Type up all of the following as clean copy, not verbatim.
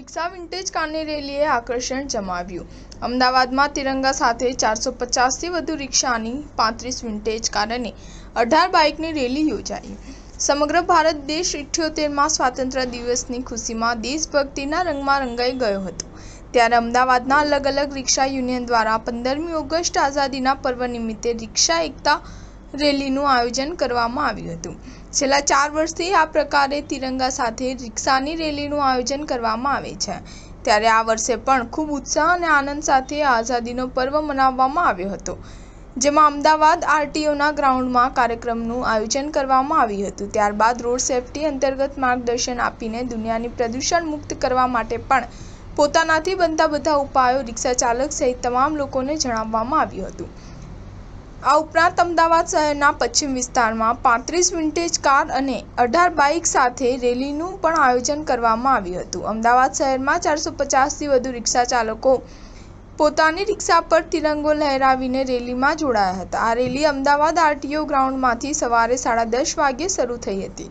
રિક્ષા vintage કારની રેલીએ આકર્ષણ જમાવ્યું। અમદાવાદમાં તિરંગા સાથે 450થી વધુ રિક્ષાની 35 વિન્ટેજ કાર અને 18 બાઇકની રેલી યોજાઈ। સમગ્ર ભારત દેશ 78માં સ્વાતંત્ર્ય દિવસની ખુશીમાં દેશભક્તિના રંગમાં રંગાઈ ગયો હતો। ત્યારે અમદાવાદના અલગ અલગ રિક્ષા યુનિયન દ્વારા 15મી ઓગસ્ટ આઝાદીના પર્વ નિમિત્તે રિક્ષા એકતા રેલીનું આયોજન કરવામાં આવ્યું હતું। છેલ્લા 4 વર્ષથી આ પ્રકારે તિરંગા સાથે રિક્ષાની રેલીનું આયોજન કરવામાં આવે છે। ત્યારે આ વર્ષે પણ ખૂબ ઉત્સાહ અને આનંદ સાથે આઝાદીનો પર્વ મનાવવામાં આવ્યો હતો, જેમાં અમદાવાદ આરટીઓના ગ્રાઉન્ડમાં કાર્યક્રમનું આયોજન કરવામાં આવ્યું હતું। ત્યારબાદ રોડ સેફટી અંતર્ગત માર્ગદર્શન આપીને દુનિયાની પ્રદૂષણ મુક્ત કરવા માટે પણ પોતાનાથી બનતા બધા ઉપાયો રિક્ષા ચાલક સહિત તમામ લોકોને જણાવવામાં આવ્યું હતું। આ ઉપરાંત અમદાવાદ શહેરના પશ્ચિમ વિસ્તારમાં 35 વિન્ટેજ કાર અને 18 બાઇક સાથે રેલીનું પણ આયોજન કરવામાં આવ્યું હતું। અમદાવાદ શહેરમાં 450થી વધુ રિક્ષા ચાલકો પોતાની રિક્ષા પર તિરંગો લહેરાવીને રેલીમાં જોડાયા હતા। આ રેલી અમદાવાદ આરટીઓ ગ્રાઉન્ડમાંથી સવારે 10:30 વાગ્યે શરૂ થઈ હતી।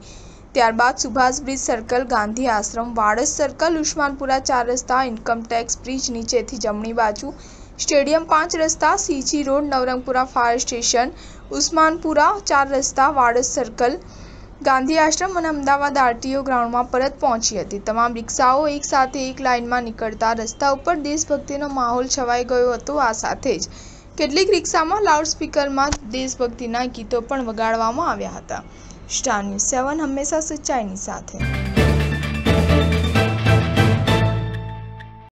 ત્યારબાદ સુભાષ બ્રિજ સર્કલ, ગાંધી આશ્રમ, વાડજ સર્કલ, ઉસ્માનપુરા 4 રસ્તા, ઇન્કમટેક્સ બ્રિજ નીચેથી જમણી બાજુ, સ્ટેડિયમ 5 રસ્તા, CG road, Navrangpura fire station, Usmanpura 4 રસ્તા, વાડજ સર્કલ, ગાંધી આશ્રમ અને અમદાવાદ આરટીઓ ગ્રાઉન્ડમાં પરત પહોંચી હતી। તમામ રિક્ષાઓ એક સાથે એક લાઇનમાં નીકળતા રસ્તા ઉપર દેશભક્તિનો માહોલ છવાઈ ગયો હતો। આ સાથે જ કેટલીક રિક્ષામાં લાઉડસ્પીકરમાં દેશભક્તિના ગીતો પણ વગાડવામાં આવ્યા હતા। સ્ટાર ન્યૂઝ 7 હંમેશા સચ્ચાઈની સાથે।